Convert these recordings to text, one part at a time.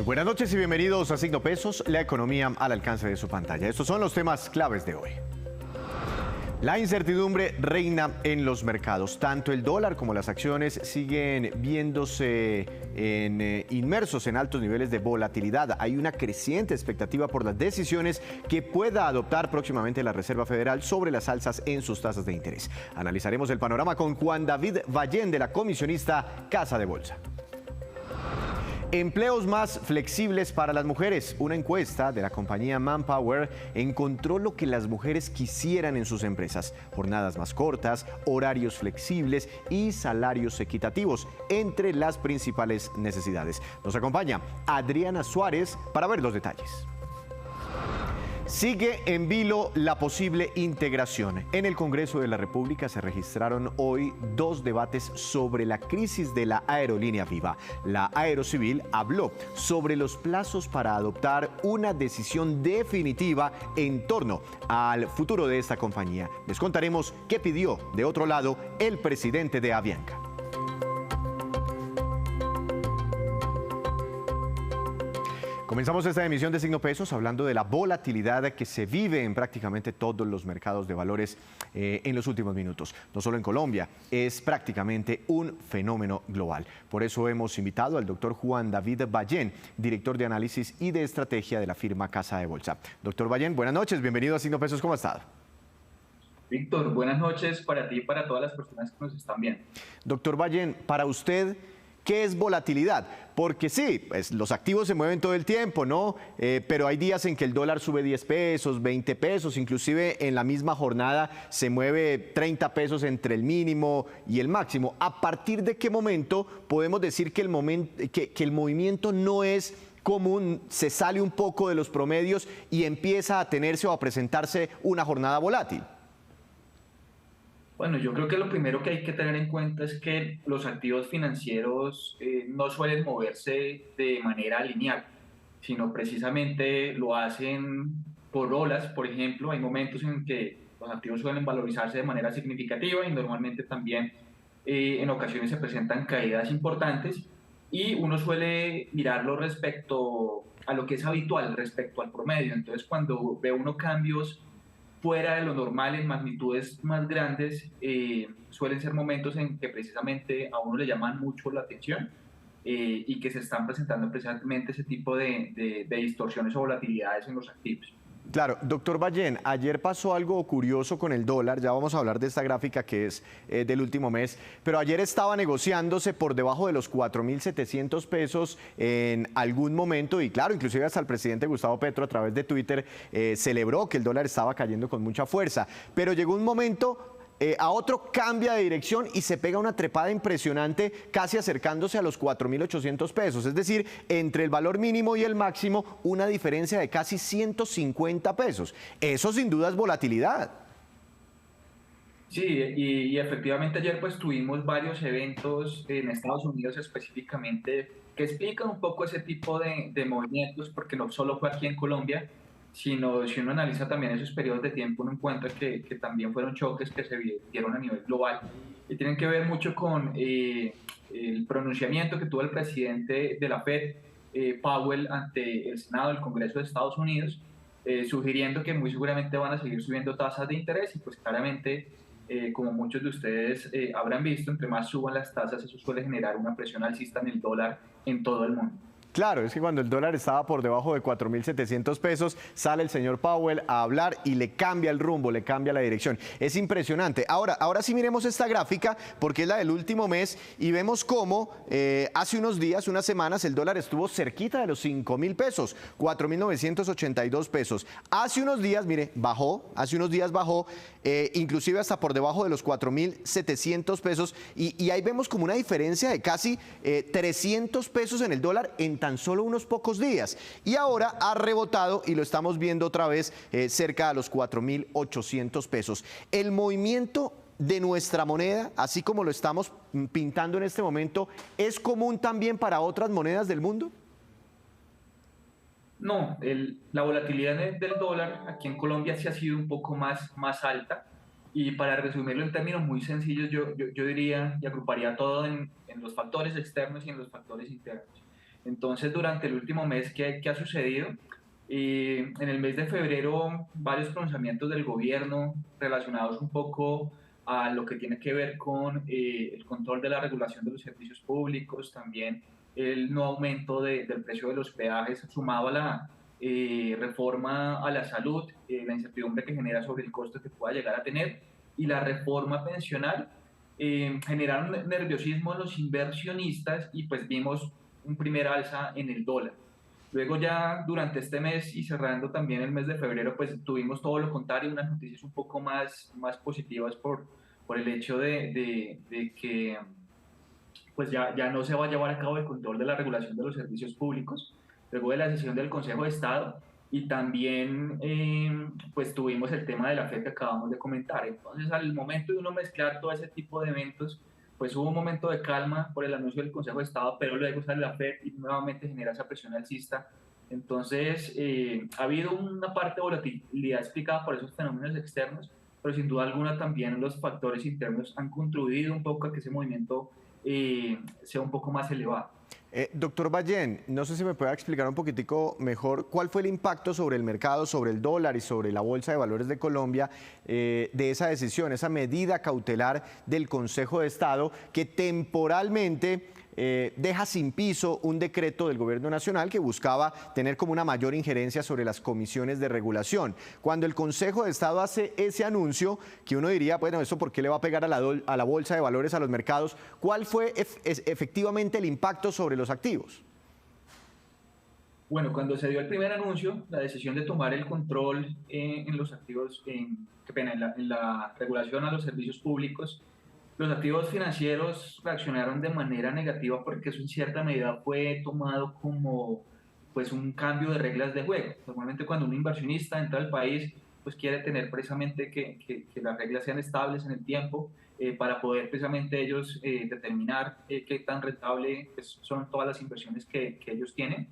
Buenas noches y bienvenidos a Signo Pesos, la economía al alcance de su pantalla. Estos son los temas claves de hoy. La incertidumbre reina en los mercados. Tanto el dólar como las acciones siguen viéndose inmersos en altos niveles de volatilidad. Hay una creciente expectativa por las decisiones que pueda adoptar próximamente la Reserva Federal sobre las alzas en sus tasas de interés. Analizaremos el panorama con Juan David Vallén de la comisionista Casa de Bolsa. Empleos más flexibles para las mujeres. Una encuesta de la compañía Manpower encontró lo que las mujeres quisieran en sus empresas: jornadas más cortas, horarios flexibles y salarios equitativos, entre las principales necesidades. Nos acompaña Adriana Suárez para ver los detalles. Sigue en vilo la posible integración. En el Congreso de la República se registraron hoy dos debates sobre la crisis de la aerolínea Viva. La Aerocivil habló sobre los plazos para adoptar una decisión definitiva en torno al futuro de esta compañía. Les contaremos qué pidió, de otro lado, el presidente de Avianca. Comenzamos esta emisión de Signo Pesos hablando de la volatilidad que se vive en prácticamente todos los mercados de valores en los últimos minutos. No solo en Colombia, es prácticamente un fenómeno global. Por eso hemos invitado al doctor Juan David Vallén, director de análisis y de estrategia de la firma Casa de Bolsa. Doctor Vallén, buenas noches, bienvenido a Signo Pesos, ¿cómo ha estado? Víctor, buenas noches para ti y para todas las personas que nos están viendo. Doctor Vallén, para usted, ¿qué es volatilidad? Porque sí, pues los activos se mueven todo el tiempo, ¿no? Pero hay días en que el dólar sube 10 pesos, 20 pesos, inclusive en la misma jornada se mueve 30 pesos entre el mínimo y el máximo. ¿A partir de qué momento podemos decir que el movimiento no es común, se sale un poco de los promedios y empieza a tenerse o a presentarse una jornada volátil? Bueno, yo creo que lo primero que hay que tener en cuenta es que los activos financieros no suelen moverse de manera lineal, sino precisamente lo hacen por olas. Por ejemplo, hay momentos en que los activos suelen valorizarse de manera significativa y normalmente también en ocasiones se presentan caídas importantes, y uno suele mirarlo respecto a lo que es habitual, respecto al promedio. Entonces, cuando ve uno cambios fuera de lo normal en magnitudes más grandes, suelen ser momentos en que precisamente a uno le llaman mucho la atención, y que se están presentando precisamente ese tipo de distorsiones o volatilidades en los activos. Claro, doctor Vallén, ayer pasó algo curioso con el dólar, ya vamos a hablar de esta gráfica que es del último mes, pero ayer estaba negociándose por debajo de los 4.700 pesos en algún momento, y claro, inclusive hasta el presidente Gustavo Petro a través de Twitter celebró que el dólar estaba cayendo con mucha fuerza, pero llegó un momento a otro, cambia de dirección y se pega una trepada impresionante, casi acercándose a los 4.800 pesos. Es decir, entre el valor mínimo y el máximo, una diferencia de casi 150 pesos. Eso sin duda es volatilidad. Sí, y efectivamente ayer pues tuvimos varios eventos en Estados Unidos específicamente que explican un poco ese tipo de movimientos, porque no solo fue aquí en Colombia, sino si uno analiza también esos periodos de tiempo, uno encuentra que también fueron choques que se dieron a nivel global y tienen que ver mucho con el pronunciamiento que tuvo el presidente de la Fed, Powell, ante el Senado del Congreso de Estados Unidos, sugiriendo que muy seguramente van a seguir subiendo tasas de interés, y pues claramente, como muchos de ustedes habrán visto, entre más suban las tasas, eso suele generar una presión alcista en el dólar en todo el mundo. Claro, es que cuando el dólar estaba por debajo de 4.700 pesos, sale el señor Powell a hablar y le cambia el rumbo, le cambia la dirección. Es impresionante. Ahora sí miremos esta gráfica, porque es la del último mes, y vemos cómo hace unos días, unas semanas, el dólar estuvo cerquita de los 5.000 pesos, 4.982 pesos. Hace unos días, mire, bajó, inclusive hasta por debajo de los 4.700 pesos, y ahí vemos como una diferencia de casi 300 pesos en el dólar en tan solo unos pocos días, y ahora ha rebotado y lo estamos viendo otra vez cerca de los 4.800 pesos. El movimiento de nuestra moneda, así como lo estamos pintando en este momento, ¿es común también para otras monedas del mundo? No, la volatilidad del dólar aquí en Colombia sí ha sido un poco más alta, y para resumirlo en términos muy sencillos, yo diría y agruparía todo en los factores externos y en los factores internos. Entonces, durante el último mes, ¿qué ha sucedido? En el mes de febrero, varios pronunciamientos del gobierno relacionados un poco a lo que tiene que ver con el control de la regulación de los servicios públicos, también el no aumento del precio de los peajes, sumado a la reforma a la salud, la incertidumbre que genera sobre el costo que pueda llegar a tener, y la reforma pensional, generaron nerviosismo en los inversionistas y pues vimos un primer alza en el dólar. Luego ya durante este mes y cerrando también el mes de febrero, pues tuvimos todo lo contrario, unas noticias un poco más positivas por el hecho de que pues ya no se va a llevar a cabo el control de la regulación de los servicios públicos, luego de la decisión del Consejo de Estado, y también pues tuvimos el tema de la FED que acabamos de comentar. Entonces, al momento de uno mezclar todo ese tipo de eventos, pues hubo un momento de calma por el anuncio del Consejo de Estado, pero luego sale la FED y nuevamente genera esa presión alcista. Entonces, ha habido una parte de volatilidad explicada por esos fenómenos externos, pero sin duda alguna también los factores internos han contribuido un poco a que ese movimiento sea un poco más elevado. Doctor Ballén, no sé si me puede explicar un poquitico mejor cuál fue el impacto sobre el mercado, sobre el dólar y sobre la Bolsa de Valores de Colombia de esa decisión, esa medida cautelar del Consejo de Estado que temporalmente deja sin piso un decreto del Gobierno Nacional que buscaba tener como una mayor injerencia sobre las comisiones de regulación. Cuando el Consejo de Estado hace ese anuncio, que uno diría, bueno, ¿eso por qué le va a pegar a la Bolsa de Valores, a los mercados? ¿Cuál fue efectivamente el impacto sobre los activos? Bueno, cuando se dio el primer anuncio, la decisión de tomar el control en los activos, qué pena, en la regulación a los servicios públicos, los activos financieros reaccionaron de manera negativa porque eso en cierta medida fue tomado como pues un cambio de reglas de juego. Normalmente cuando un inversionista entra al país, pues quiere tener precisamente que las reglas sean estables en el tiempo, para poder precisamente ellos determinar qué tan rentable pues, son todas las inversiones que ellos tienen.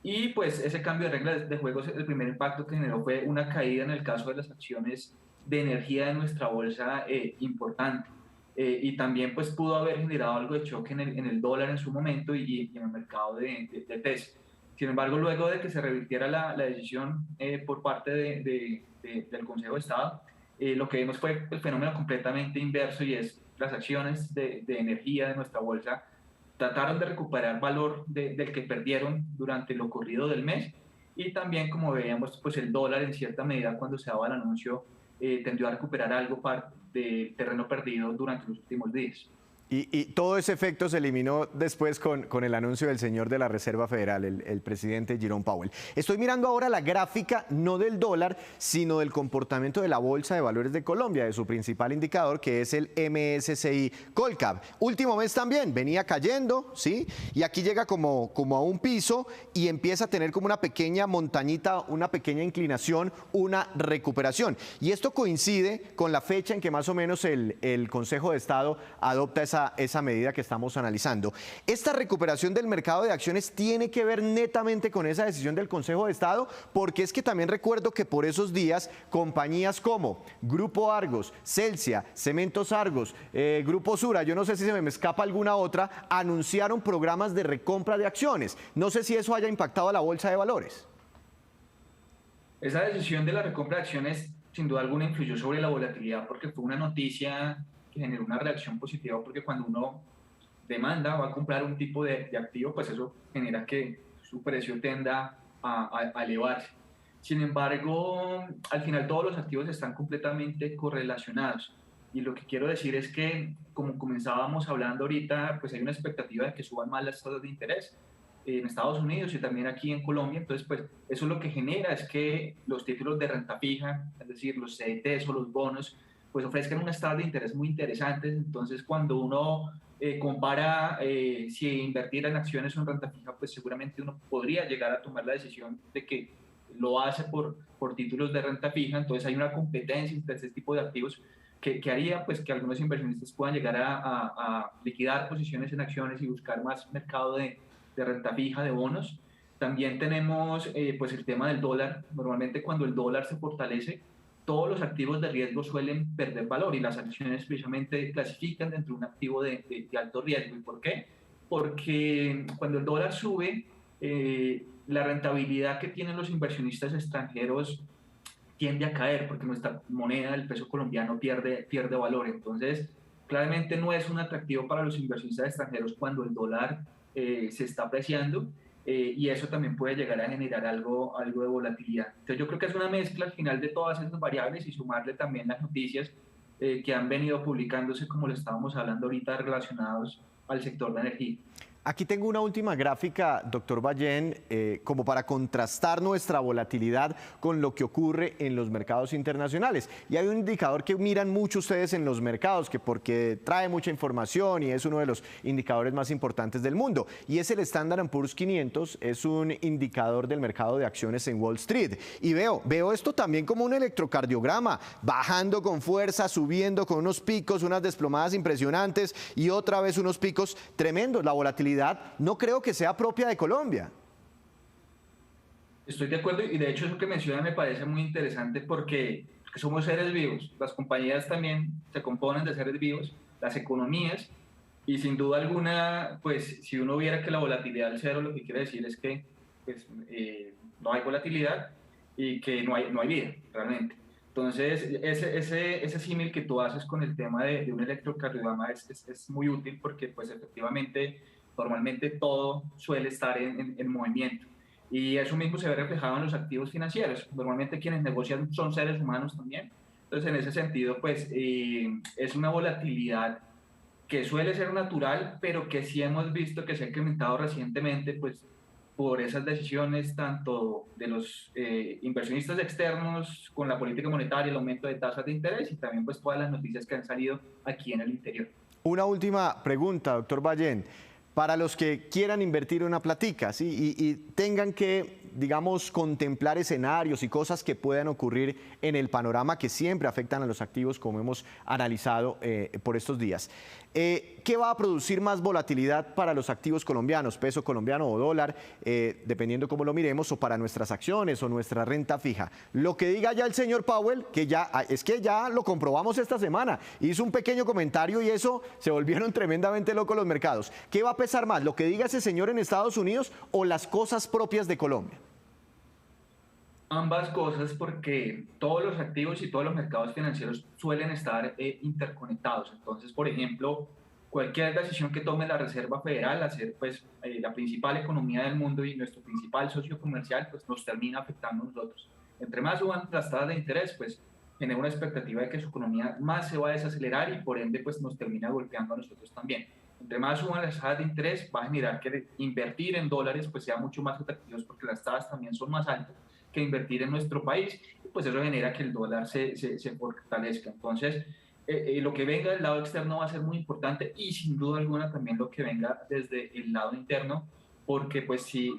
Y pues ese cambio de reglas de juego, el primer impacto que generó fue una caída en el caso de las acciones de energía de nuestra bolsa, importante. Y también pues pudo haber generado algo de choque en el dólar en su momento y en el mercado de peso. Sin embargo, luego de que se revirtiera la decisión por parte del Consejo de Estado, lo que vimos fue el fenómeno completamente inverso, y es las acciones de energía de nuestra bolsa trataron de recuperar valor del que perdieron durante lo corrido del mes, y también, como veíamos, pues el dólar en cierta medida cuando se daba el anuncio tendió a recuperar algo de terreno perdido durante los últimos días. Y todo ese efecto se eliminó después con el anuncio del señor de la Reserva Federal, el presidente Jerome Powell. Estoy mirando ahora la gráfica no del dólar, sino del comportamiento de la Bolsa de Valores de Colombia, de su principal indicador, que es el MSCI Colcap. Último mes también, venía cayendo, ¿sí? Y aquí llega como a un piso y empieza a tener como una pequeña montañita, una pequeña inclinación, una recuperación. Y esto coincide con la fecha en que más o menos el Consejo de Estado adopta esa medida que estamos analizando. Esta recuperación del mercado de acciones tiene que ver netamente con esa decisión del Consejo de Estado, porque es que también recuerdo que por esos días compañías como Grupo Argos, Celsia, Cementos Argos, Grupo Sura, yo no sé si se me escapa alguna otra, anunciaron programas de recompra de acciones. No sé si eso haya impactado a la Bolsa de Valores. Esa decisión de la recompra de acciones sin duda alguna influyó sobre la volatilidad porque fue una noticia que generó una reacción positiva, porque cuando uno demanda va a comprar un tipo de activo, pues eso genera que su precio tenda a elevarse. Sin embargo, al final todos los activos están completamente correlacionados. Y lo que quiero decir es que, como comenzábamos hablando ahorita, pues hay una expectativa de que suban más las tasas de interés en Estados Unidos y también aquí en Colombia. Entonces, pues eso lo que genera es que los títulos de renta fija, es decir, los CDTs o los bonos, pues ofrezcan unas tasas de interés muy interesantes. Entonces, cuando uno compara si invertir en acciones o en renta fija, pues seguramente uno podría llegar a tomar la decisión de que lo hace por títulos de renta fija. Entonces hay una competencia entre este tipo de activos que haría pues que algunos inversionistas puedan llegar a liquidar posiciones en acciones y buscar más mercado de renta fija, de bonos. También tenemos pues el tema del dólar. Normalmente cuando el dólar se fortalece, todos los activos de riesgo suelen perder valor, y las acciones precisamente clasifican dentro de un activo de alto riesgo. ¿Y por qué? porque cuando el dólar sube, la rentabilidad que tienen los inversionistas extranjeros tiende a caer porque nuestra moneda, el peso colombiano, pierde valor. Entonces, claramente no es un atractivo para los inversionistas extranjeros cuando el dólar se está apreciando, y eso también puede llegar a generar algo de volatilidad. Entonces, yo creo que es una mezcla al final de todas esas variables y sumarle también las noticias que han venido publicándose, como lo estábamos hablando ahorita, relacionados al sector de energía. Aquí tengo una última gráfica, doctor Ballén, como para contrastar nuestra volatilidad con lo que ocurre en los mercados internacionales. Y hay un indicador que miran mucho ustedes en los mercados, que porque trae mucha información y es uno de los indicadores más importantes del mundo. Y es el Standard & Poor's 500, es un indicador del mercado de acciones en Wall Street. Y veo esto también como un electrocardiograma, bajando con fuerza, subiendo con unos picos, unas desplomadas impresionantes y otra vez unos picos tremendos. La volatilidad no creo que sea propia de Colombia. Estoy de acuerdo, y de hecho eso que menciona me parece muy interesante porque somos seres vivos. Las compañías también se componen de seres vivos, las economías, y sin duda alguna, pues si uno viera que la volatilidad al cero, lo que quiere decir es que pues, no hay volatilidad y que no hay vida realmente. Entonces, ese símil que tú haces con el tema de un electrocardiograma es muy útil porque pues efectivamente normalmente todo suele estar en movimiento. Y eso mismo se ve reflejado en los activos financieros. Normalmente quienes negocian son seres humanos también. Entonces, en ese sentido, pues es una volatilidad que suele ser natural, pero que sí hemos visto que se ha incrementado recientemente, pues por esas decisiones tanto de los inversionistas externos con la política monetaria, el aumento de tasas de interés y también pues todas las noticias que han salido aquí en el interior. Una última pregunta, doctor Ballén. Para los que quieran invertir una platica, ¿sí? y tengan que, digamos, contemplar escenarios y cosas que puedan ocurrir en el panorama que siempre afectan a los activos, como hemos analizado por estos días. ¿Qué va a producir más volatilidad para los activos colombianos, peso colombiano o dólar, dependiendo cómo lo miremos, o para nuestras acciones o nuestra renta fija? Lo que diga ya el señor Powell, que ya lo comprobamos esta semana, hizo un pequeño comentario y eso se volvieron tremendamente locos los mercados. ¿Qué va a pesar más, lo que diga ese señor en Estados Unidos o las cosas propias de Colombia? Ambas cosas, porque todos los activos y todos los mercados financieros suelen estar interconectados. Entonces, por ejemplo, cualquier decisión que tome la Reserva Federal, hacer pues la principal economía del mundo y nuestro principal socio comercial, pues nos termina afectando a nosotros. Entre más suban las tasas de interés, pues genera una expectativa de que su economía más se va a desacelerar y por ende pues nos termina golpeando a nosotros también. Entre más suban las tasas de interés, va a generar que invertir en dólares pues sea mucho más atractivo porque las tasas también son más altas que invertir en nuestro país, y pues eso genera que el dólar se fortalezca. Entonces, lo que venga del lado externo va a ser muy importante y sin duda alguna también lo que venga desde el lado interno, porque pues si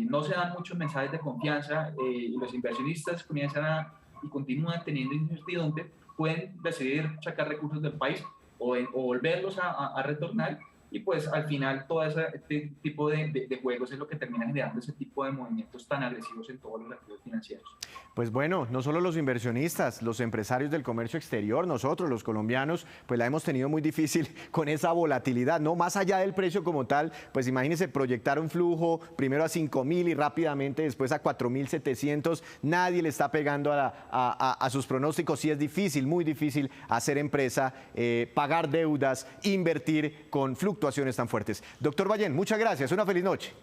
no se dan muchos mensajes de confianza y los inversionistas comienzan y continúan teniendo incertidumbre, pueden decidir sacar recursos del país o volverlos a retornar. Y pues al final todo este tipo de juegos es lo que termina generando ese tipo de movimientos tan agresivos en todos los activos financieros. Pues bueno, no solo los inversionistas, los empresarios del comercio exterior, nosotros los colombianos, pues la hemos tenido muy difícil con esa volatilidad, ¿no? Más allá del precio como tal, pues imagínense proyectar un flujo primero a 5.000 y rápidamente después a 4.700, nadie le está pegando a sus pronósticos, sí es difícil, muy difícil hacer empresa, pagar deudas, invertir con fluctuaciones tan fuertes. Doctor Ballén, muchas gracias, una feliz noche.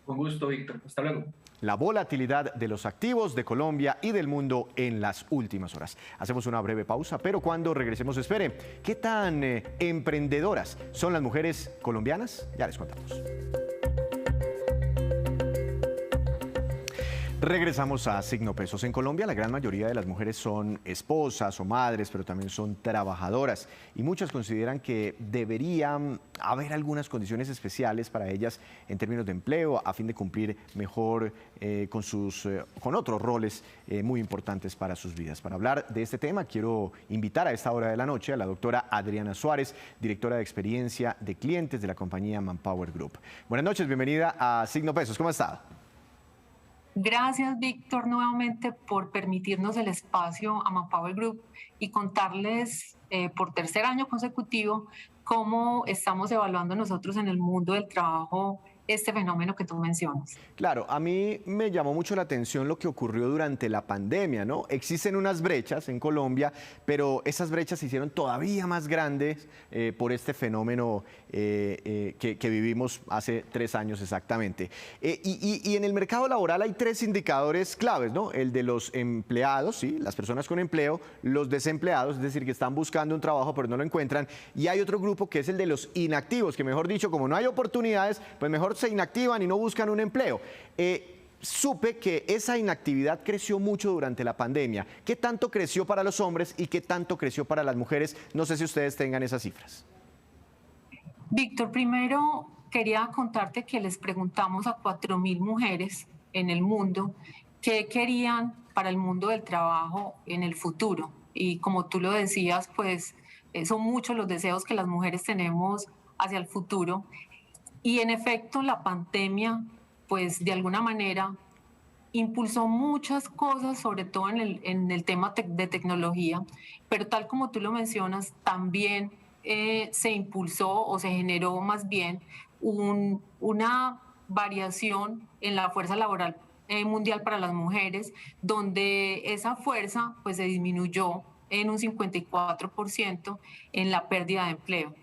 Con gusto, Víctor. Hasta luego. La volatilidad de los activos de Colombia y del mundo en las últimas horas. Hacemos una breve pausa, pero cuando regresemos, espere, ¿qué tan emprendedoras son las mujeres colombianas? Ya les contamos. Regresamos a Signo Pesos. En Colombia la gran mayoría de las mujeres son esposas o madres, pero también son trabajadoras y muchas consideran que deberían haber algunas condiciones especiales para ellas en términos de empleo a fin de cumplir mejor con otros roles muy importantes para sus vidas. Para hablar de este tema quiero invitar a esta hora de la noche a la doctora Adriana Suárez, directora de experiencia de clientes de la compañía Manpower Group. Buenas noches, bienvenida a Signo Pesos. ¿Cómo está? Gracias, Víctor, nuevamente por permitirnos el espacio a Manpower Group y contarles por tercer año consecutivo cómo estamos evaluando nosotros en el mundo del trabajo este fenómeno que tú mencionas. Claro, a mí me llamó mucho la atención lo que ocurrió durante la pandemia, ¿no? Existen unas brechas en Colombia, pero esas brechas se hicieron todavía más grandes por este fenómeno que vivimos hace 3 años exactamente. Y en el mercado laboral hay 3 indicadores claves, ¿no? El de los empleados, ¿sí? Las personas con empleo, los desempleados, es decir, que están buscando un trabajo pero no lo encuentran, y hay otro grupo que es el de los inactivos, que mejor dicho, como no hay oportunidades, pues mejor se inactivan y no buscan un empleo. Supe que esa inactividad creció mucho durante la pandemia. ¿Qué tanto creció para los hombres y qué tanto creció para las mujeres? No sé si ustedes tengan esas cifras. Víctor, primero quería contarte que les preguntamos a 4.000 mujeres en el mundo qué querían para el mundo del trabajo en el futuro. Y como tú lo decías, pues son muchos los deseos que las mujeres tenemos hacia el futuro. Y en efecto, la pandemia, pues de alguna manera, impulsó muchas cosas, sobre todo en el tema de tecnología, pero tal como tú lo mencionas, también se impulsó o se generó más bien una variación en la fuerza laboral mundial para las mujeres, donde esa fuerza pues, se disminuyó en un 54% en la pérdida de empleo.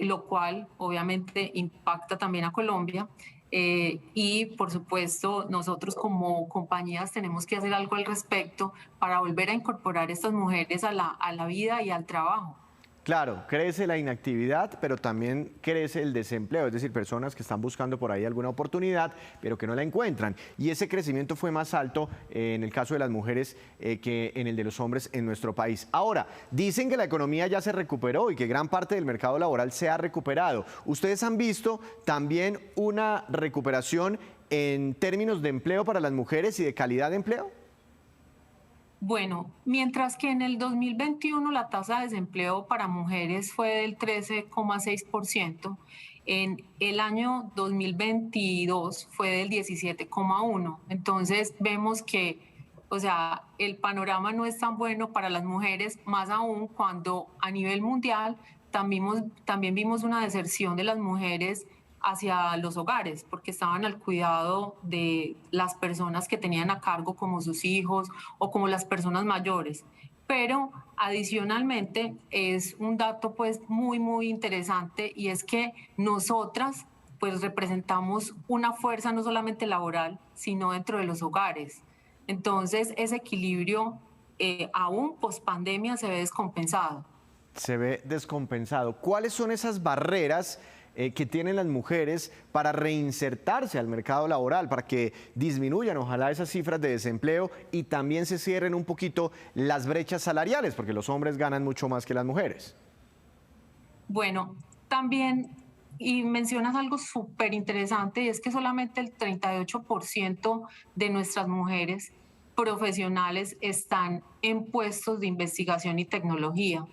Lo cual obviamente impacta también a Colombia y por supuesto nosotros como compañías tenemos que hacer algo al respecto para volver a incorporar a estas mujeres a la vida y al trabajo. Claro, crece la inactividad, pero también crece el desempleo, es decir, personas que están buscando por ahí alguna oportunidad, pero que no la encuentran. Y ese crecimiento fue más alto en el caso de las mujeres que en el de los hombres en nuestro país. Ahora, dicen que la economía ya se recuperó y que gran parte del mercado laboral se ha recuperado. ¿Ustedes han visto también una recuperación en términos de empleo para las mujeres y de calidad de empleo? Bueno, mientras que en el 2021 la tasa de desempleo para mujeres fue del 13,6%, en el año 2022 fue del 17,1%. Entonces vemos que, o sea, el panorama no es tan bueno para las mujeres, más aún cuando a nivel mundial también vimos una deserción de las mujeres hacia los hogares, porque estaban al cuidado de las personas que tenían a cargo como sus hijos o como las personas mayores. Pero adicionalmente es un dato pues muy interesante y es que nosotras pues representamos una fuerza no solamente laboral, sino dentro de los hogares. Entonces ese equilibrio aún post pandemia se ve descompensado. Se ve descompensado. ¿Cuáles son esas barreras que tienen las mujeres para reinsertarse al mercado laboral, para que disminuyan ojalá esas cifras de desempleo y también se cierren un poquito las brechas salariales, porque los hombres ganan mucho más que las mujeres? Bueno, también, y mencionas algo súper interesante, y es que solamente el 38% de nuestras mujeres profesionales están en puestos de investigación y tecnología.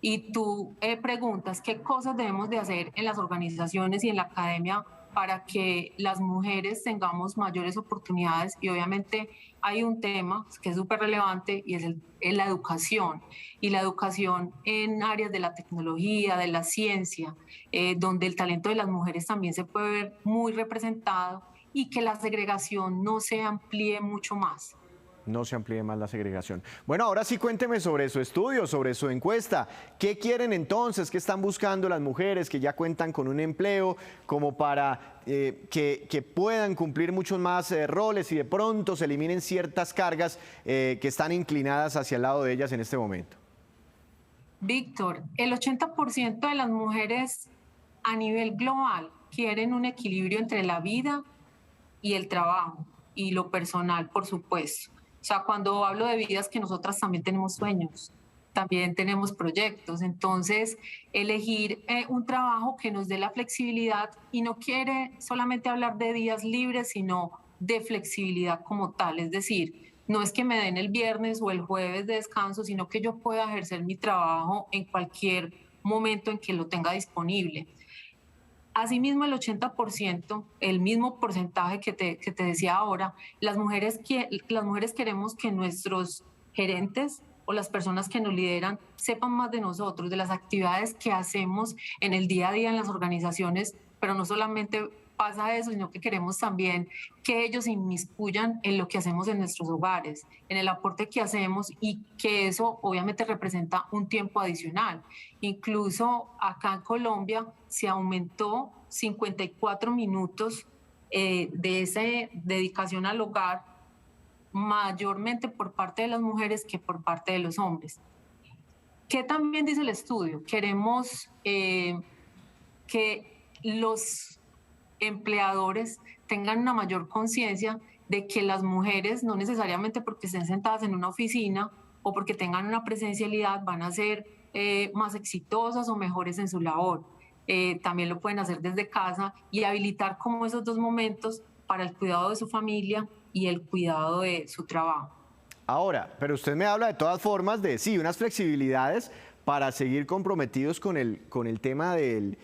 Y tú preguntas qué cosas debemos de hacer en las organizaciones y en la academia para que las mujeres tengamos mayores oportunidades. Y obviamente hay un tema que es súper relevante y es la educación. Y la educación en áreas de la tecnología, de la ciencia, donde el talento de las mujeres también se puede ver muy representado y que la segregación no se amplíe mucho más. No se amplíe más la segregación. Bueno, ahora sí cuénteme sobre su estudio, sobre su encuesta. ¿Qué quieren entonces? ¿Qué están buscando las mujeres que ya cuentan con un empleo como para que puedan cumplir muchos más roles y de pronto se eliminen ciertas cargas que están inclinadas hacia el lado de ellas en este momento? Víctor, el 80% de las mujeres a nivel global quieren un equilibrio entre la vida y el trabajo y lo personal, por supuesto. O sea, cuando hablo de vidas, que nosotras también tenemos sueños, también tenemos proyectos. Entonces, elegir un trabajo que nos dé la flexibilidad y no quiere solamente hablar de días libres, sino de flexibilidad como tal. Es decir, no es que me den el viernes o el jueves de descanso, sino que yo pueda ejercer mi trabajo en cualquier momento en que lo tenga disponible. Asimismo, el 80%, el mismo porcentaje que te decía ahora, las mujeres queremos que nuestros gerentes o las personas que nos lideran sepan más de nosotros, de las actividades que hacemos en el día a día en las organizaciones, pero no solamente pasa eso, sino que queremos también que ellos se inmiscuyan en lo que hacemos en nuestros hogares, en el aporte que hacemos, y que eso obviamente representa un tiempo adicional. Incluso acá en Colombia se aumentó 54 minutos de esa dedicación al hogar, mayormente por parte de las mujeres que por parte de los hombres. ¿Qué también dice el estudio? Queremos que los empleadores tengan una mayor conciencia de que las mujeres, no necesariamente porque estén sentadas en una oficina o porque tengan una presencialidad, van a ser más exitosas o mejores en su labor. También lo pueden hacer desde casa y habilitar como esos dos momentos para el cuidado de su familia y el cuidado de su trabajo. Ahora, pero usted me habla de todas formas de, sí, unas flexibilidades para seguir comprometidos con el tema de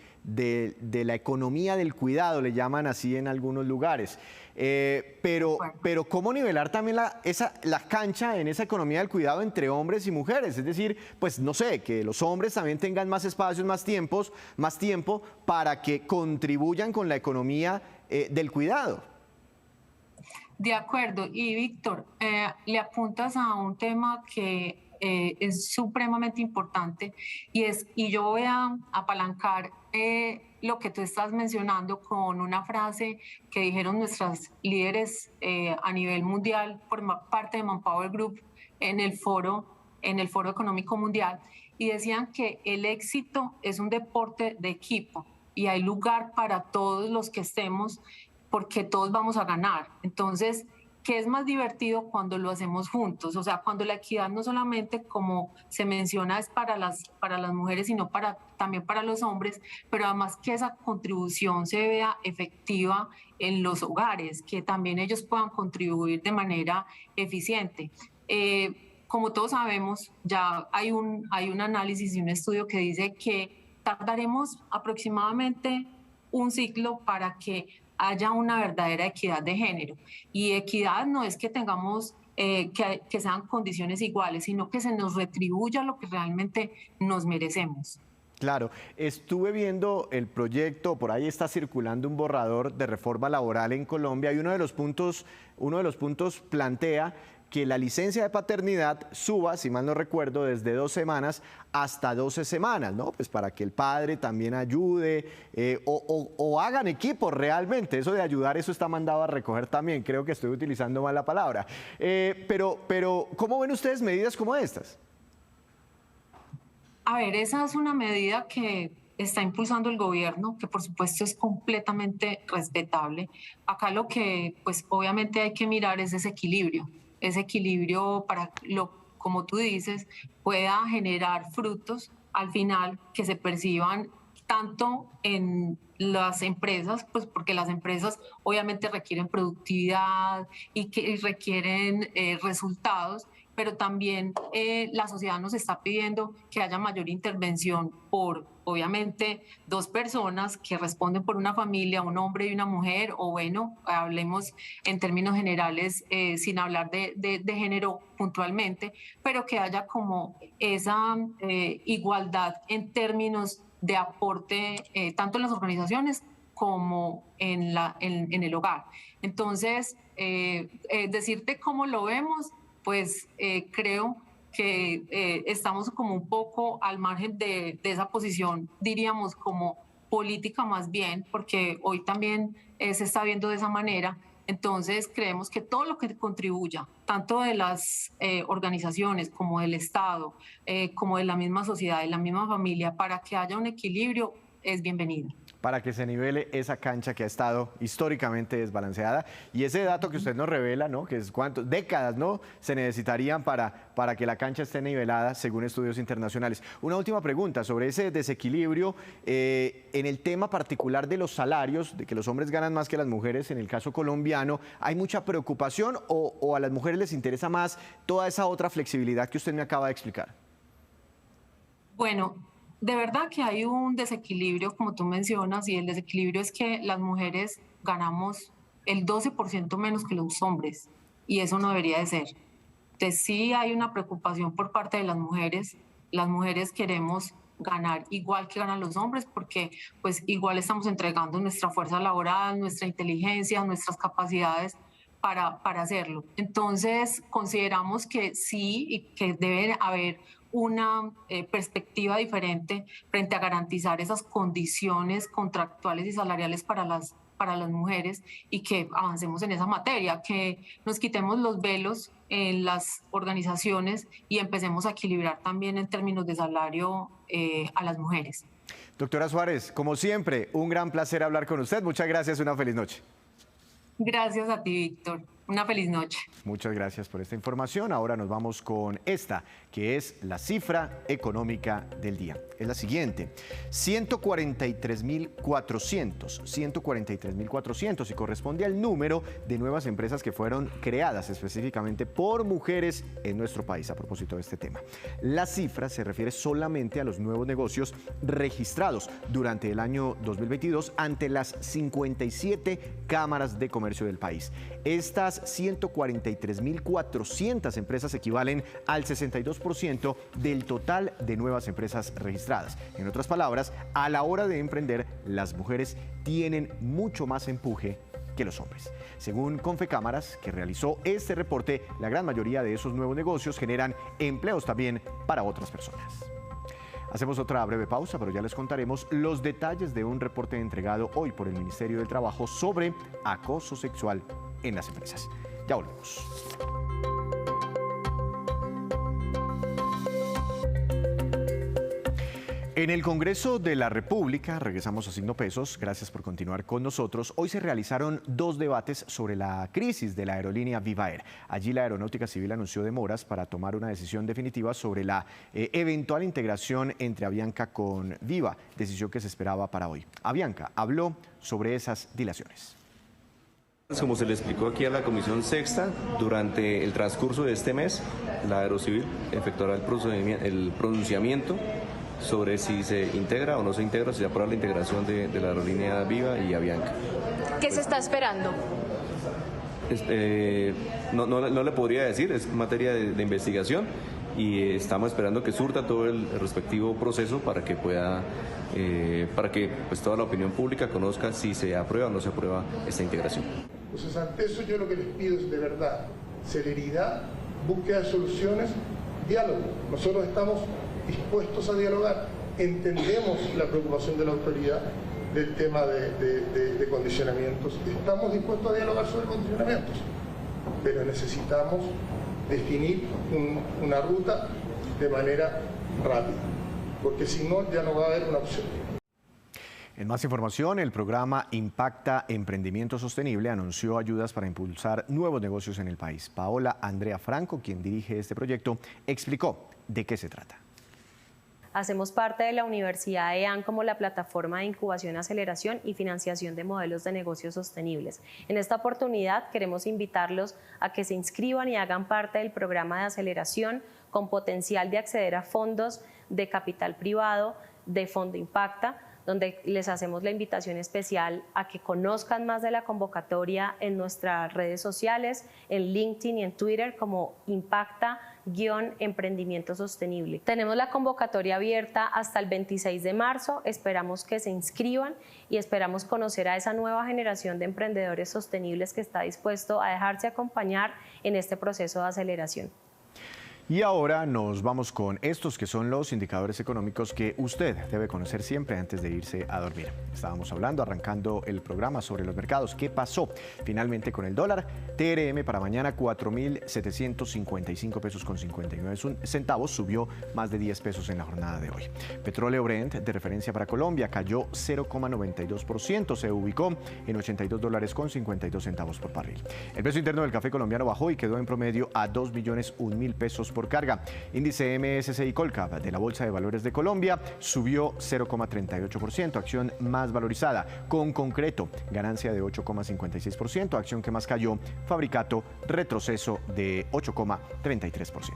la economía del cuidado, le llaman así en algunos lugares. Pero ¿cómo nivelar también la cancha en esa economía del cuidado entre hombres y mujeres? Es decir, pues no sé, que los hombres también tengan más espacios, más tiempo para que contribuyan con la economía del cuidado. De acuerdo. Y Víctor, le apuntas a un tema que es supremamente importante, y yo voy a apalancar lo que tú estás mencionando con una frase que dijeron nuestras líderes a nivel mundial por parte de Manpower Group en el Foro Económico Mundial, y decían que el éxito es un deporte de equipo y hay lugar para todos los que estemos, porque todos vamos a ganar. Entonces, ¿qué es más divertido cuando lo hacemos juntos? O sea, cuando la equidad no solamente, como se menciona, es para las mujeres, sino también para los hombres, pero además que esa contribución se vea efectiva en los hogares, que también ellos puedan contribuir de manera eficiente. Como todos sabemos, ya hay un análisis y un estudio que dice que tardaremos aproximadamente un ciclo para que haya una verdadera equidad de género. Y equidad no es que tengamos que sean condiciones iguales, sino que se nos retribuya lo que realmente nos merecemos. Claro, estuve viendo el proyecto, por ahí está circulando un borrador de reforma laboral en Colombia, y uno de los puntos plantea que la licencia de paternidad suba, si mal no recuerdo, desde 2 semanas hasta 12 semanas, ¿no? Pues para que el padre también ayude o hagan equipo realmente. Eso de ayudar, eso está mandado a recoger también. Creo que estoy utilizando mal la palabra. Pero, ¿cómo ven ustedes medidas como estas? A ver, esa es una medida que está impulsando el gobierno, que por supuesto es completamente respetable. Acá lo que, pues obviamente hay que mirar es ese equilibrio para como tú dices, pueda generar frutos al final que se perciban tanto en las empresas, pues porque las empresas obviamente requieren productividad y que requieren resultados, pero también la sociedad nos está pidiendo que haya mayor intervención por, obviamente, 2 personas que responden por una familia, un hombre y una mujer, o bueno, hablemos en términos generales, sin hablar de género puntualmente, pero que haya como esa igualdad en términos de aporte, tanto en las organizaciones como en el hogar. Entonces, decirte cómo lo vemos, pues creo que estamos como un poco al margen de esa posición, diríamos como política más bien, porque hoy también se está viendo de esa manera. Entonces creemos que todo lo que contribuya, tanto de las organizaciones como del Estado, como de la misma sociedad, de la misma familia, para que haya un equilibrio, es bienvenido. Para que se nivele esa cancha que ha estado históricamente desbalanceada. Y ese dato que usted nos revela, ¿no? Que es cuántas décadas, ¿no?, se necesitarían para que la cancha esté nivelada según estudios internacionales. Una última pregunta sobre ese desequilibrio en el tema particular de los salarios, de que los hombres ganan más que las mujeres en el caso colombiano. ¿Hay mucha preocupación o a las mujeres les interesa más toda esa otra flexibilidad que usted me acaba de explicar? Bueno, de verdad que hay un desequilibrio, como tú mencionas, y el desequilibrio es que las mujeres ganamos el 12% menos que los hombres, y eso no debería de ser. Entonces sí hay una preocupación por parte de las mujeres. Las mujeres queremos ganar igual que ganan los hombres porque pues igual estamos entregando nuestra fuerza laboral, nuestra inteligencia, nuestras capacidades para hacerlo. Entonces consideramos que sí y que debe haber una perspectiva diferente frente a garantizar esas condiciones contractuales y salariales para las mujeres y que avancemos en esa materia, que nos quitemos los velos en las organizaciones y empecemos a equilibrar también en términos de salario a las mujeres. Doctora Suárez, como siempre, un gran placer hablar con usted. Muchas gracias, una feliz noche. Gracias a ti, Víctor. Una feliz noche. Muchas gracias por esta información. Ahora nos vamos con esta, que es la cifra económica del día. Es la siguiente: 143.400 y corresponde al número de nuevas empresas que fueron creadas específicamente por mujeres en nuestro país. A propósito de este tema, la cifra se refiere solamente a los nuevos negocios registrados durante el año 2022 ante las 57 cámaras de comercio del país. Estas 143.400 empresas equivalen al 62% del total de nuevas empresas registradas. En otras palabras, a la hora de emprender, las mujeres tienen mucho más empuje que los hombres. Según Confecámaras, que realizó este reporte, la gran mayoría de esos nuevos negocios generan empleos también para otras personas. Hacemos otra breve pausa, pero ya les contaremos los detalles de un reporte entregado hoy por el Ministerio del Trabajo sobre acoso sexual en las empresas. Ya volvemos. En el Congreso de la República, regresamos a Signo Pesos, gracias por continuar con nosotros. Hoy se realizaron dos debates sobre la crisis de la aerolínea Viva Air. Allí la Aeronáutica Civil anunció demoras para tomar una decisión definitiva sobre la eventual integración entre Avianca con Viva, decisión que se esperaba para hoy. Avianca habló sobre esas dilaciones. Como se le explicó aquí a la Comisión Sexta, durante el transcurso de este mes, la Aerocivil efectuará el pronunciamiento sobre si se integra o no se integra, si se aprueba la integración de la aerolínea Viva y Avianca. ¿Qué se está esperando? No le podría decir, es materia de investigación y estamos esperando que surta todo el respectivo proceso para que pueda, pues toda la opinión pública conozca si se aprueba o no se aprueba esta integración. Entonces, ante eso yo lo que les pido es de verdad celeridad, búsqueda de soluciones, diálogo. Nosotros estamos dispuestos a dialogar, entendemos la preocupación de la autoridad del tema de condicionamientos, estamos dispuestos a dialogar sobre condicionamientos, pero necesitamos definir una ruta de manera rápida, porque si no ya no va a haber una opción. En más información, el programa Impacta Emprendimiento Sostenible anunció ayudas para impulsar nuevos negocios en el país. Paola Andrea Franco, quien dirige este proyecto, explicó de qué se trata. Hacemos parte de la Universidad EAN como la plataforma de incubación, aceleración y financiación de modelos de negocios sostenibles. En esta oportunidad queremos invitarlos a que se inscriban y hagan parte del programa de aceleración con potencial de acceder a fondos de capital privado de Fondo Impacta, donde les hacemos la invitación especial a que conozcan más de la convocatoria en nuestras redes sociales, en LinkedIn y en Twitter como Impacta-Emprendimiento Sostenible. Tenemos la convocatoria abierta hasta el 26 de marzo, esperamos que se inscriban y esperamos conocer a esa nueva generación de emprendedores sostenibles que está dispuesto a dejarse acompañar en este proceso de aceleración. Y ahora nos vamos con estos que son los indicadores económicos que usted debe conocer siempre antes de irse a dormir. Estábamos hablando, arrancando el programa sobre los mercados. ¿Qué pasó finalmente con el dólar? TRM para mañana 4.755 pesos con 59 centavos, subió más de 10 pesos en la jornada de hoy. Petróleo Brent de referencia para Colombia cayó 0,92%, se ubicó en $82 con 52 centavos por barril. El precio interno del café colombiano bajó y quedó en promedio a 2.001.000 pesos por carga. Índice MSCI Colcap de la Bolsa de Valores de Colombia subió 0,38%, acción más valorizada. Con Concreto, ganancia de 8,56%, acción que más cayó. Fabricato, retroceso de 8,33%.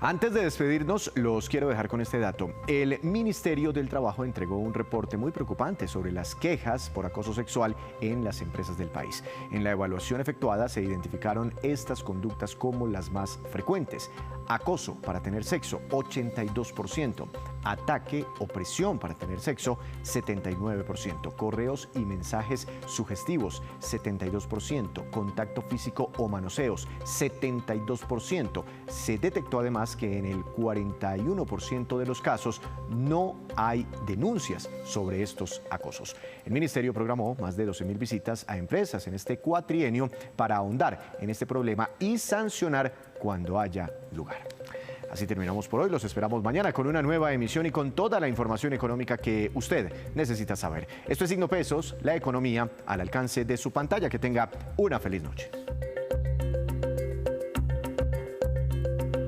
Antes de despedirnos, los quiero dejar con este dato. El Ministerio del Trabajo entregó un reporte muy preocupante sobre las quejas por acoso sexual en las empresas del país. En la evaluación efectuada se identificaron estas conductas como las más frecuentes. Acoso para tener sexo, 82%. Ataque o presión para tener sexo, 79%. Correos y mensajes sugestivos, 72%. Contacto físico o manoseos, 72%. Se detectó además que en el 41% de los casos no hay denuncias sobre estos acosos. El Ministerio programó más de 12.000 visitas a empresas en este cuatrienio para ahondar en este problema y sancionar cuando haya lugar. Así terminamos por hoy. Los esperamos mañana con una nueva emisión y con toda la información económica que usted necesita saber. Esto es Signo Pesos, la economía al alcance de su pantalla. Que tenga una feliz noche.